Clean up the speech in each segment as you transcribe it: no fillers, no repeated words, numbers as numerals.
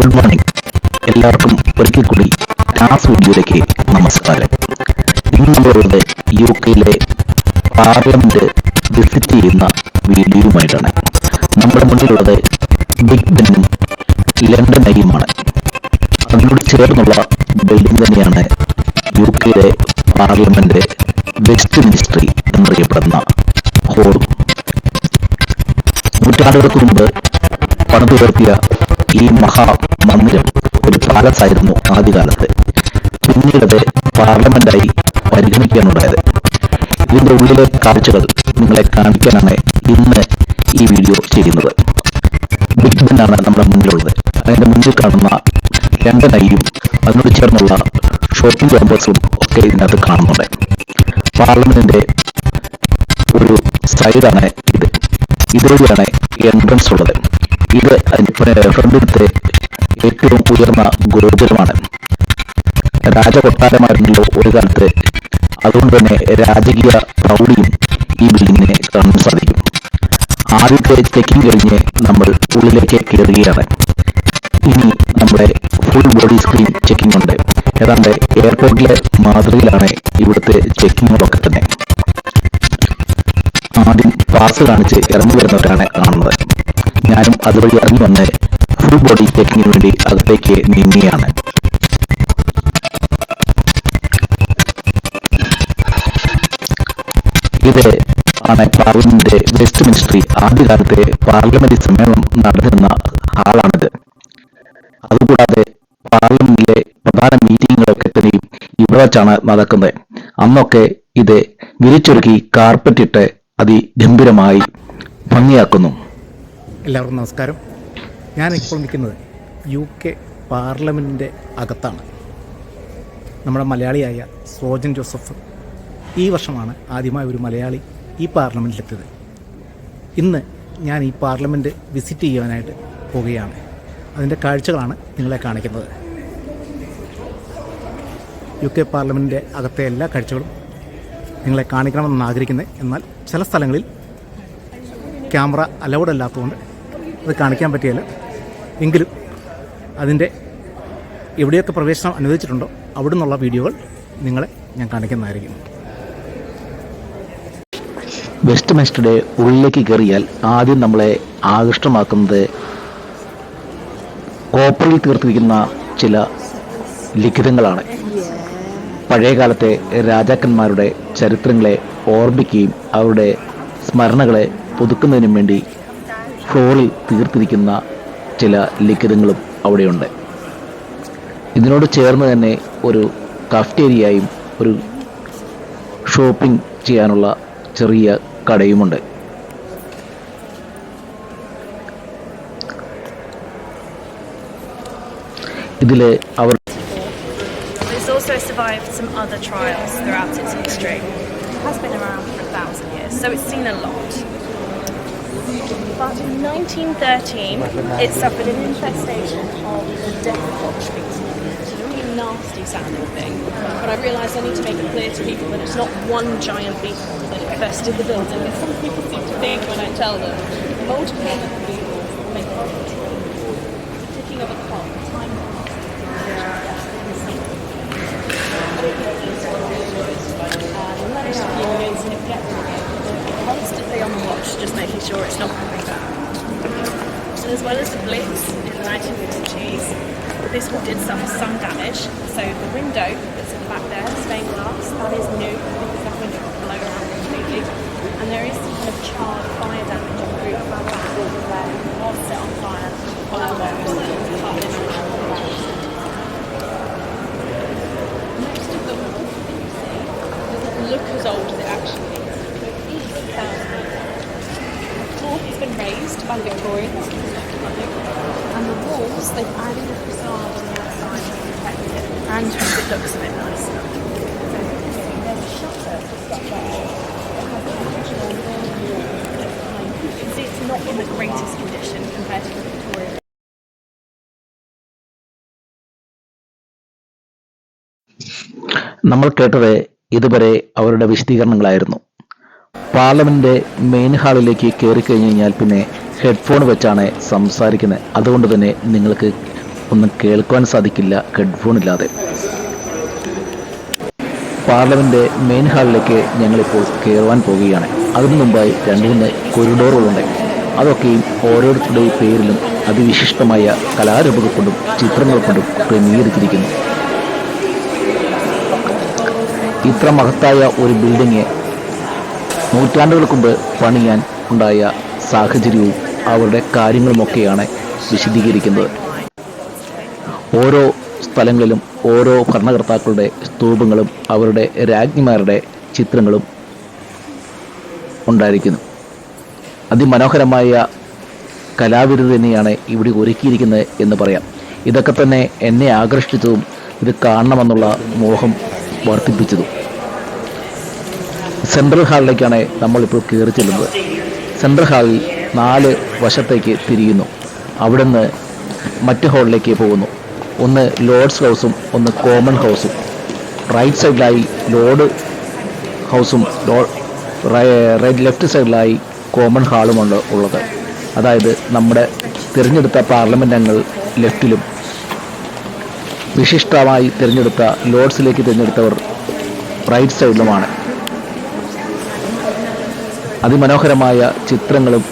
Good morning. എല്ലാവർക്കും ഒരിക്കൽ കൂടി ക്ലാസ് വീഡിയോയിലേക്ക് നമസ്കാരം. ഇന്ന് നമ്മളുടെ UK പാർലമെന്റ് വിസിറ്റ് ചെയ്യുന്ന വീഡിയോയുമായിട്ടാണ്. നമ്മുടെ മുന്നിലുള്ളത് ബിഗ് ബെന്നും ലണ്ടൻ ഐയുമാണ്. അതിനോട് ചേർന്നുള്ള ബിൽഡിംഗ് തന്നെയാണ് UK പാർലമെന്റ് വെസ്റ്റ് മിനിസ്ട്രി എന്നറിയപ്പെടുന്ന ഹോൾ. നൂറ്റാണ്ടുകൾക്ക് മുമ്പ് പണിതുയർത്തിയ ഈ മഹാമന്ദിരം ഒരു പാലസായിരുന്നു ആദ്യകാലത്ത്. പിന്നീട് പാർലമെന്റായി പരിഗണിക്കാനുണ്ടായത്. ഇതിന്റെ ഉള്ളിലെ കാഴ്ചകൾ നിങ്ങളെ കാണിക്കാനാണ് ഇന്ന് ഈ വീഡിയോ ചെയ്യുന്നത്. ബിഗ് ബെന്നാണ് നമ്മുടെ മുന്നിലുള്ളത്. അതിന്റെ മുന്നിൽ കാണുന്ന ലണ്ടൻ ഐയും അതിനോട് ചേർന്നുള്ള ഷോപ്പിംഗ് കോംപ്ലക്സും ഒക്കെ ഇതിനകത്ത് കാണുന്നുണ്ട്. പാർലമെന്റിന്റെ ഒരു സൈഡാണ് ഇത്. ഇതുവഴിയാണ് എൻട്രൻസ് ഉള്ളത്. ഇത് അതിന്റെ ഫ്രണ്ടിലത്തെ ഏറ്റവും ഉയർന്ന ഗോപുരമാണ്. രാജകൊട്ടാരമായിരുന്നല്ലോ ഒരു കാലത്ത്. അതുകൊണ്ട് തന്നെ രാജകീയ പ്രൗഢിയും ഈ ബിൽഡിങ്ങിനെ കാണാൻ സാധിക്കും. ആദ്യത്തെ ചെക്കിംഗ് കഴിഞ്ഞ് നമ്മൾ ഉള്ളിലേക്ക് കയറുകയാണ്. ഇനി നമ്മുടെ ഫുൾ ബോഡി സ്ക്രീൻ ചെക്കിംഗ് ഉണ്ട്. ഏതാണ്ട് എയർപോർട്ടിലെ മാതൃകയിലാണ് ഇവിടുത്തെ ചെക്കിങ്ങുകളൊക്കെ തന്നെ. ആദ്യം പാസ് കാണിച്ച് ഇറങ്ങി വരുന്നവരാണ് കാണുന്നത്. ഞാനും അതുവഴി ഇറങ്ങി വന്ന് ഫുൾ ബോഡി ചെക്കിങ്ങിന് വേണ്ടി അകത്തേക്ക് നീങ്ങുകയാണ്. ഇത് ആണ് പാർലമെന്റ് വെസ്റ്റ് മിനിസ്ട്രി. ആദ്യകാലത്തെ പാർലമെന്റ് സമ്മേളനം നടന്നിരുന്ന ഹാളാണിത്. അതുകൂടാതെ പാർലമെന്റിലെ പ്രധാന മീറ്റിങ്ങുകളൊക്കെ തന്നെയും ഇവിടെ വെച്ചാണ് നടക്കുന്നത്. അന്നൊക്കെ ഇത് വിരിച്ചൊരുക്കി കാർപ്പറ്റ് ഇട്ട് അതിഗംഭീരമായി ഭംഗിയാക്കുന്നു. എല്ലാവർക്കും നമസ്കാരം. ഞാനിപ്പോൾ നിൽക്കുന്നത് UK പാർലമെൻറ്റിൻ്റെ അകത്താണ്. നമ്മുടെ മലയാളിയായ സോജൻ ജോസഫ് ഈ വർഷമാണ് ആദ്യമായി ഒരു മലയാളി ഈ പാർലമെൻറ്റിലെത്തിയത്. ഇന്ന് ഞാൻ ഈ പാർലമെൻറ്റ് വിസിറ്റ് ചെയ്യാനായിട്ട് പോവുകയാണ്. അതിൻ്റെ കാഴ്ചകളാണ് നിങ്ങളെ കാണിക്കുന്നത്. UK പാർലമെൻറ്റിൻ്റെ അകത്തെ എല്ലാ കാഴ്ചകളും നിങ്ങളെ കാണിക്കണമെന്നാണ് ആഗ്രഹിക്കുന്നത്. എന്നാൽ ചില സ്ഥലങ്ങളിൽ ക്യാമറ അലൗഡ് അല്ലാത്തതുകൊണ്ട് അത് കാണിക്കാൻ പറ്റിയല്ല. എങ്കിലും അതിൻ്റെ എവിടെയൊക്കെ പ്രവേശനം അനുവദിച്ചിട്ടുണ്ടോ അവിടെ നിന്നുള്ള വീഡിയോകൾ നിങ്ങളെ ഞാൻ കാണിക്കുന്നതായിരിക്കും. വെസ്റ്റ് മിനിസ്റ്ററുടെ ഉള്ളിലേക്ക് കയറിയാൽ ആദ്യം നമ്മളെ ആകർഷമാക്കുന്നത് കോപ്പറിൽ തീർത്തിരിക്കുന്ന ചില ലിഖിതങ്ങളാണ്. പഴയകാലത്തെ രാജാക്കന്മാരുടെ ചരിത്രങ്ങളെ ഓർമ്മിക്കുകയും അവരുടെ സ്മരണകളെ പുതുക്കുന്നതിനും വേണ്ടി ഫ്ലോറിൽ തീർത്തിരിക്കുന്ന ചില ലിഖിതങ്ങളും അവിടെയുണ്ട്. ഇതിനോട് ചേർന്ന് തന്നെ ഒരു കഫ്റ്റേരിയയും ഒരു ഷോപ്പിംഗ് ചെയ്യാനുള്ള ചെറിയ കടയുമുണ്ട്. ഇതിൽ അവർ also survived some other trials throughout its history. It has been around for 1,000 years, so it's seen a lot. But in 1913, it suffered an infestation of the death watch beetle. It's a really nasty sounding thing, but I realised I need to make it clear to people that it's not one giant beetle that infested the building, as some people seem to think when I tell them. Multiple beetles make a ticking of a clock, time. Constantly on the watch, just making sure it's not coming back. So as well as the Blitz in the 1950s, this one did suffer some damage. So the window that's in the back there, stained glass, that is new because that window got blown out completely. And there is some kind of charred fire damage on the roof of the back where it was set on fire look as old as it actually is. The floor has been raised by the Victorians, and the walls, they've added a facade on the outside to protect it and to make it looks a bit nicer. There's a shutter stuck there that has the original behind. You can see it's not in the greatest condition compared to the Victorian. നമ്മൾ കേട്ടത് ഇതുവരെ അവരുടെ വിശദീകരണങ്ങളായിരുന്നു. Parliament main ഹാളിലേക്ക് കയറി കഴിഞ്ഞ് കഴിഞ്ഞാൽ പിന്നെ headphone വെച്ചാണ് സംസാരിക്കുന്നത്. അതുകൊണ്ട് തന്നെ നിങ്ങൾക്ക് ഒന്നും കേൾക്കുവാൻ സാധിക്കില്ല ഹെഡ്ഫോൺ ഇല്ലാതെ. പാർലമെന്റ് മെയിൻ ഹാളിലേക്ക് ഞങ്ങളിപ്പോൾ കയറുവാൻ പോവുകയാണ്. അതിനു മുമ്പായി 2-3 കൊറിഡോറുകളുണ്ട്. അതൊക്കെയും ഓരോരുത്തരുടെയും പേരിലും അതിവിശിഷ്ടമായ കലാരൂപങ്ങൾ കൊണ്ടും ചിത്രങ്ങൾ കൊണ്ടും ക്രമീകരിച്ചിരിക്കുന്നു. ഇത്ര മഹത്തായ ഒരു ബിൽഡിംഗ് നൂറ്റാണ്ടുകൾക്ക് മുമ്പ് പണിയാൻ ഉണ്ടായ സാഹചര്യവും അവരുടെ കാര്യങ്ങളുമൊക്കെയാണ് വിശദീകരിക്കുന്നത്. ഓരോ സ്ഥലങ്ങളിലും ഓരോ ഭരണകർത്താക്കളുടെ സ്തൂപങ്ങളും അവരുടെ രാജ്ഞിമാരുടെ ചിത്രങ്ങളും ഉണ്ടായിരിക്കുന്നു. അതിമനോഹരമായ കലാവിരുത് തന്നെയാണ് ഇവിടെ ഒരുക്കിയിരിക്കുന്നത് എന്ന് പറയാം. ഇതൊക്കെ തന്നെ എന്നെ ആകർഷിച്ചതും ഇത് കാണണമെന്നുള്ള മോഹം വർദ്ധിപ്പിച്ചതും. സെൻട്രൽ ഹാളിലേക്കാണ് നമ്മളിപ്പോൾ കയറി ചെല്ലുന്നത്. സെൻട്രൽ ഹാളിൽ 4 വശത്തേക്ക് തിരിയുന്നു. അവിടുന്ന് മറ്റ് ഹാളിലേക്ക് പോകുന്നു. ഒന്ന് ലോർഡ്സ് ഹൗസും ഒന്ന് കോമൺ ഹൗസും. റൈറ്റ് സൈഡിലായി ലോർഡ് ഹൗസും ലെഫ്റ്റ് സൈഡിലായി കോമൺ ഹാളുമാണ് ഉള്ളത്. അതായത് നമ്മുടെ തിരഞ്ഞെടുത്ത പാർലമെന്റ് അംഗങ്ങൾ ലെഫ്റ്റിലും വിശിഷ്ടമായി തിരഞ്ഞെടുത്ത ലോർഡ്സിലേക്ക് തിരഞ്ഞെടുത്തവർ റൈറ്റ് സൈഡിലുമാണ്. അതിമനോഹരമായ ചിത്രങ്ങളും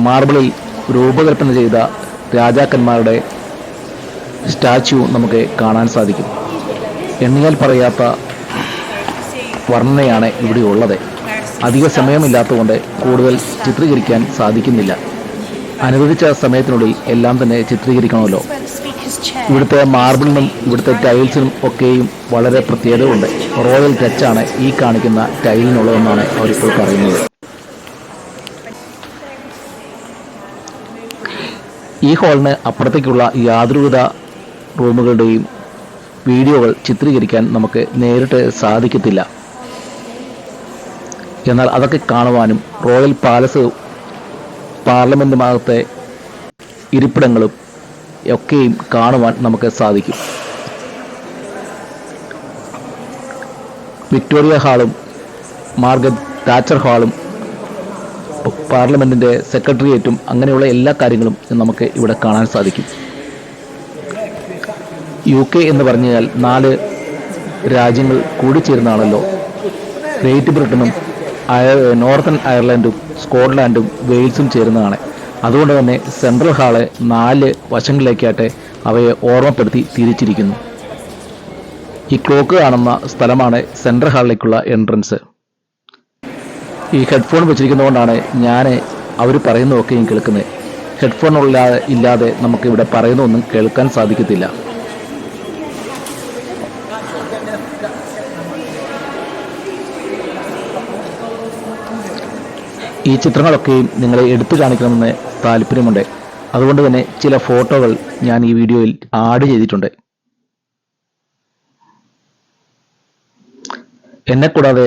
മാർബിളിൽ രൂപകൽപ്പന ചെയ്ത രാജാക്കന്മാരുടെ സ്റ്റാച്യു നമുക്ക് കാണാൻ സാധിക്കും. എണ്ണിയാൽ പറയാത്ത വർണ്ണനയാണ് ഇവിടെ ഉള്ളത്. അധിക സമയമില്ലാത്തതുകൊണ്ട് കൂടുതൽ ചിത്രീകരിക്കാൻ സാധിക്കുന്നില്ല. അനുവദിച്ച സമയത്തിനുള്ളിൽ എല്ലാം തന്നെ ചിത്രീകരിക്കണമല്ലോ. ഇവിടുത്തെ മാർബിളിനും ഇവിടുത്തെ ടൈൽസിനും ഒക്കെയും വളരെ പ്രത്യേകതയുണ്ട്. റോയൽ ടച്ചാണ് ഈ കാണിക്കുന്ന ടൈലിനുള്ളതെന്നാണ് അവരിപ്പോൾ പറയുന്നത്. ഈ ഹാളിന് അപ്പുറത്തേക്കുള്ള യാതൊരുവിധ റൂമുകളുടെയും വീഡിയോകൾ ചിത്രീകരിക്കാൻ നമുക്ക് നേരിട്ട് സാധിക്കത്തില്ല. എന്നാൽ അതൊക്കെ കാണുവാനും റോയൽ പാലസ് പാർലമെന്റ് ഭാഗത്തെ ഇരിപ്പിടങ്ങളും ഒക്കെയും കാണുവാൻ നമുക്ക് സാധിക്കും. വിക്ടോറിയ ഹാളും മാർഗരറ്റ് താച്ചർ ഹാളും പാർലമെന്റിന്റെ സെക്രട്ടേറിയറ്റും അങ്ങനെയുള്ള എല്ലാ കാര്യങ്ങളും നമുക്ക് ഇവിടെ കാണാൻ സാധിക്കും. UK എന്ന് പറഞ്ഞാൽ 4 രാജ്യങ്ങൾ കൂടിച്ചേരുന്നതാണല്ലോ. ഗ്രേറ്റ് ബ്രിട്ടനും നോർത്തേൺ അയർലൻഡും സ്കോട്ട്ലാൻഡും വെയിൽസും ചേരുന്നതാണ്. അതുകൊണ്ട് തന്നെ സെൻട്രൽ ഹാള് 4 വശങ്ങളിലേക്കായിട്ട് അവയെ ഓർമ്മപ്പെടുത്തി തിരിച്ചിരിക്കുന്നു. ഈ ക്ലോക്ക് കാണുന്ന സ്ഥലമാണ് സെൻട്രൽ ഹാളിലേക്കുള്ള എൻട്രൻസ്. ഈ ഹെഡ്ഫോൺ വെച്ചിരിക്കുന്നതുകൊണ്ടാണ് ഞാൻ അവർ പറയുന്നതൊക്കെയും കേൾക്കുന്നത്. ഹെഡ്ഫോൺ ഇല്ലാതെ നമുക്കിവിടെ പറയുന്നതൊന്നും കേൾക്കാൻ സാധിക്കത്തില്ല. ഈ ചിത്രങ്ങളൊക്കെയും നിങ്ങളെ എടുത്തു കാണിക്കണമെന്ന് താല്പര്യമുണ്ട്. അതുകൊണ്ട് തന്നെ ചില ഫോട്ടോകൾ ഞാൻ ഈ വീഡിയോയിൽ ആഡ് ചെയ്തിട്ടുണ്ട്. എന്നെ കൂടാതെ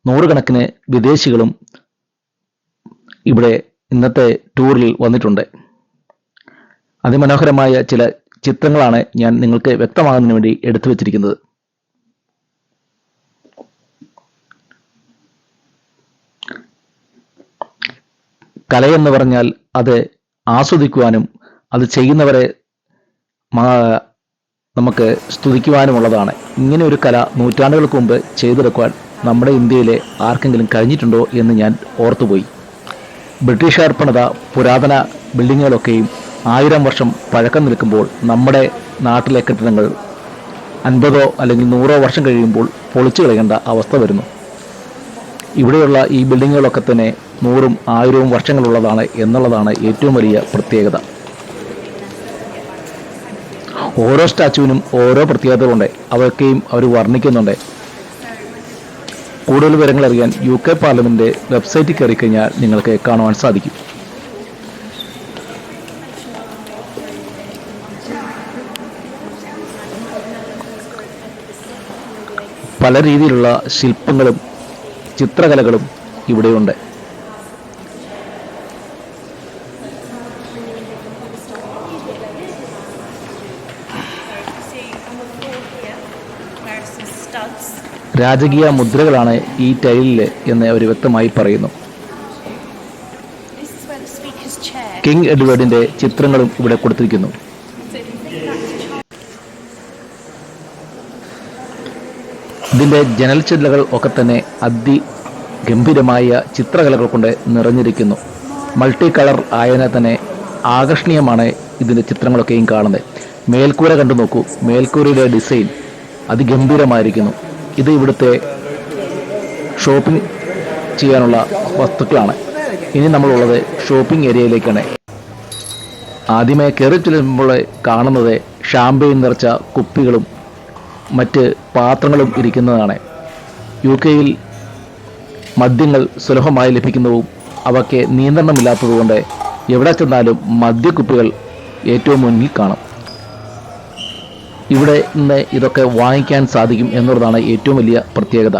100 കണക്കിന് വിദേശികളും ഇവിടെ ഇന്നത്തെ ടൂറിൽ വന്നിട്ടുണ്ട്. അതിമനോഹരമായ ചില ചിത്രങ്ങളാണ് ഞാൻ നിങ്ങൾക്ക് വ്യക്തമാകുന്നതിന് വേണ്ടി എടുത്തു വച്ചിരിക്കുന്നത്. കലയെന്ന് പറഞ്ഞാൽ അത് ആസ്വദിക്കുവാനും അത് ചെയ്യുന്നവരെ നമുക്ക് സ്തുതിക്കുവാനുമുള്ളതാണ്. ഇങ്ങനെ ഒരു കല നൂറ്റാണ്ടുകൾക്ക് മുമ്പ് ചെയ്തെടുക്കുവാൻ നമ്മുടെ ഇന്ത്യയിലെ ആർക്കെങ്കിലും കഴിഞ്ഞിട്ടുണ്ടോ എന്ന് ഞാൻ ഓർത്തുപോയി. ബ്രിട്ടീഷുകാർ പണിത പുരാതന ബിൽഡിങ്ങുകളൊക്കെയും 1000 വർഷം പഴക്കം നിൽക്കുമ്പോൾ നമ്മുടെ നാട്ടിലെ കെട്ടിടങ്ങൾ 50 അല്ലെങ്കിൽ 100 വർഷം കഴിയുമ്പോൾ പൊളിച്ചു കളയേണ്ട അവസ്ഥ വരുന്നു. ഇവിടെയുള്ള ഈ ബിൽഡിങ്ങുകളൊക്കെ തന്നെ 100ഉം 1000ഉം വർഷങ്ങളുള്ളതാണ് എന്നുള്ളതാണ് ഏറ്റവും വലിയ പ്രത്യേകത. ഓരോ സ്റ്റാച്യുവിനും ഓരോ പ്രത്യേകതകളുണ്ട്. അവയൊക്കെയും അവർ വർണ്ണിക്കുന്നുണ്ട്. കൂടുതൽ വിവരങ്ങൾ അറിയാൻ UK പാർലമെന്റ് വെബ്സൈറ്റിൽ കയറി കഴിഞ്ഞാൽ നിങ്ങൾക്ക് കാണുവാൻ സാധിക്കും. പല രീതിയിലുള്ള ശില്പങ്ങളും ചിത്രകലകളും ഇവിടെയുണ്ട്. രാജകീയ മുദ്രകളാണ് ഈ ടൈലിൽ എന്ന് അവർ വ്യക്തമായി പറയുന്നു. This is where the speaker's chair king എഡ്വേർഡിന്റെ ചിത്രങ്ങളും ഇവിടെ കൊടുത്തിരിക്കുന്നു. ഇതിന്റെ ജനൽ ചില്ലകൾ ഒക്കെ തന്നെ അതിഗംഭീരമായ ചിത്രകലകൾ കൊണ്ട് നിറഞ്ഞിരിക്കുന്നു. മൾട്ടി കളർ ആയതിനെ തന്നെ ആകർഷണീയമാണ് ഇതിന്റെ ചിത്രങ്ങളൊക്കെയും കാണുന്നത്. മേൽക്കൂര കണ്ടു നോക്കൂ, മേൽക്കൂരയുടെ ഡിസൈൻ അതിഗംഭീരമായിരിക്കുന്നു. ഇത് ഇവിടുത്തെ ഷോപ്പിംഗ് ചെയ്യാനുള്ള വസ്തുക്കളാണ്. ഇനി നമ്മളുള്ളത് ഷോപ്പിംഗ് ഏരിയയിലേക്കാണ്. ആദ്യമേ കയറി ചെല്ലുമ്പോൾ കാണുന്നത് ഷാമ്പയിൻ നിറച്ച കുപ്പികളും മറ്റ് പാത്രങ്ങളും ഇരിക്കുന്നതാണ്. UK മദ്യങ്ങൾ സുലഭമായി ലഭിക്കുന്നതും അവയ്ക്ക് നിയന്ത്രണമില്ലാത്തതുകൊണ്ട് എവിടെ ചെന്നാലും മദ്യക്കുപ്പികൾ ഏറ്റവും മുന്നിൽ കാണും. ഇവിടെ നിന്ന് ഇതൊക്കെ വാങ്ങിക്കാൻ സാധിക്കും എന്നുള്ളതാണ് ഏറ്റവും വലിയ പ്രത്യേകത.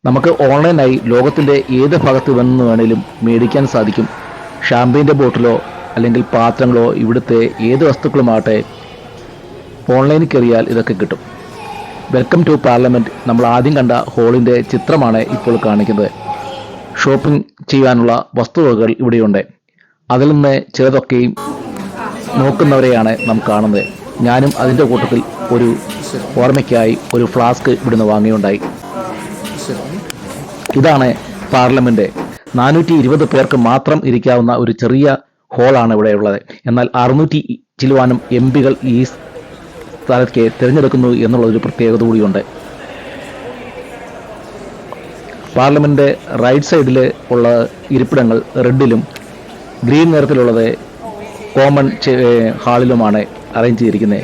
നമുക്ക് ഓൺലൈനായി ലോകത്തിൻ്റെ ഏത് ഭാഗത്ത് നിന്ന് വേണേലും മേടിക്കാൻ സാധിക്കും. ഷാമ്പയിൻ്റെ ബോട്ടിലോ അല്ലെങ്കിൽ പാത്രങ്ങളോ ഇവിടുത്തെ ഏത് വസ്തുക്കളുമാകട്ടെ ഓൺലൈനിൽ കയറിയാൽ ഇതൊക്കെ കിട്ടും. വെൽക്കം ടു പാർലമെൻറ്റ് നമ്മൾ ആദ്യം കണ്ട ഹോളിൻ്റെ ചിത്രമാണ് ഇപ്പോൾ കാണിക്കുന്നത്. ഷോപ്പിംഗ് ചെയ്യാനുള്ള വസ്തുവകകൾ ഇവിടെയുണ്ട്. അതിൽ നിന്ന് ചിലതൊക്കെയും നോക്കുന്നവരെയാണ് നാം കാണുന്നത്. ഞാനും അതിൻ്റെ കൂട്ടത്തിൽ ഒരു ഓർമ്മയ്ക്കായി ഒരു ഫ്ലാസ്ക് ഇവിടുന്ന് വാങ്ങിയുണ്ടായി. ഇതാണ് പാർലമെൻറ്റ്. 420 പേർക്ക് മാത്രം ഇരിക്കാവുന്ന ഒരു ചെറിയ ഹോളാണ് ഇവിടെ ഉള്ളത്. എന്നാൽ 600 ചില്ലുവാനും MP ഈ സ്ഥലത്തേക്ക് തിരഞ്ഞെടുക്കുന്നു എന്നുള്ളൊരു പ്രത്യേകത കൂടിയുണ്ട്. പാർലമെൻറ്റ് റൈറ്റ് സൈഡിൽ ഉള്ള ഇരിപ്പിടങ്ങൾ റെഡിലും ഗ്രീൻ നിറത്തിലുള്ളത് കോമൺ ഹാളിലുമാണ് അറേഞ്ച് ചെയ്തിരിക്കുന്നത്.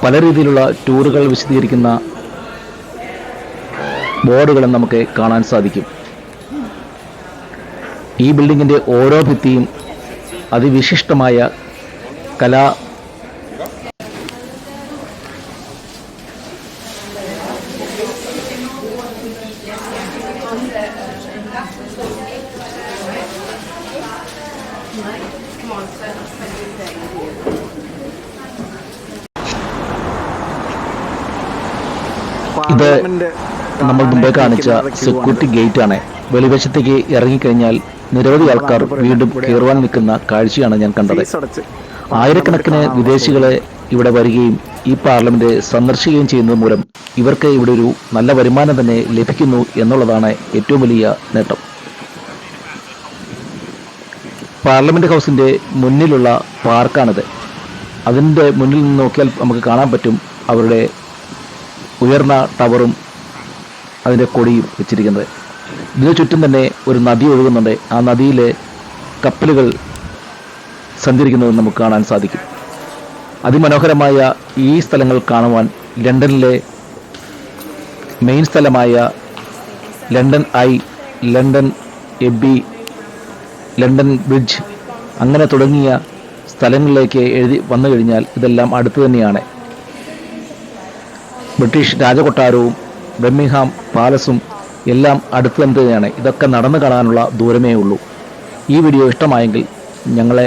പല രീതിയിലുള്ള ടൂറുകൾ വിശദീകരിക്കുന്ന ബോർഡുകളും നമുക്ക് കാണാൻ സാധിക്കും. ഈ ബിൽഡിങ്ങിൻ്റെ ഓരോ ഭിത്തിയും അതിവിശിഷ്ടമായ കലാ ഇത് നമ്മൾ മുമ്പേ കാണിച്ച സെക്യൂരിറ്റി ഗേറ്റ് ആണ്. വെളിവശത്തേക്ക് ഇറങ്ങിക്കഴിഞ്ഞാൽ നിരവധി ആൾക്കാർ വീണ്ടും കയറുവാൻ നിൽക്കുന്ന കാഴ്ചയാണ് ഞാൻ കണ്ടത്. ആയിരക്കണക്കിന് വിദേശികളെ ഇവിടെ വരികയും ഈ പാർലമെന്റ് സന്ദർശിക്കുകയും ചെയ്യുന്നത് മൂലം ഇവർക്ക് ഇവിടെ ഒരു നല്ല വരുമാനം തന്നെ ലഭിക്കുന്നു എന്നുള്ളതാണ് ഏറ്റവും വലിയ നേട്ടം. പാർലമെന്റ് ഹൗസിന്റെ മുന്നിലുള്ള പാർക്കാണിത്. അതിൻ്റെ മുന്നിൽ നിന്ന് നോക്കിയാൽ നമുക്ക് കാണാൻ പറ്റും അവരുടെ ഉയർന്ന ടവറും അതിൻ്റെ കൊടിയും വെച്ചിരിക്കുന്നത്. ഇതിനു ചുറ്റും തന്നെ ഒരു നദി ഒഴുകുന്നുണ്ട്. ആ നദിയിൽ കപ്പലുകൾ സഞ്ചരിക്കുന്നത് നമുക്ക് കാണാൻ സാധിക്കും. അതിമനോഹരമായ ഈ സ്ഥലങ്ങൾ കാണുവാൻ ലണ്ടനിലെ മെയിൻ സ്ഥലമായ London eye, London abbey, London bridge അങ്ങനെ തുടങ്ങിയ സ്ഥലങ്ങളിലേക്ക് വന്നു കഴിഞ്ഞാൽ ഇതെല്ലാം അടുത്ത് തന്നെയാണ്. ബ്രിട്ടീഷ് രാജകൊട്ടാരവും ബർമിംഗ്ഹാം പാലസും എല്ലാം അടുത്ത് തന്നെയാണ്. ഇതൊക്കെ നടന്നു കാണാനുള്ള ദൂരമേ ഉള്ളൂ. ഈ വീഡിയോ ഇഷ്ടമായെങ്കിൽ ഞങ്ങളെ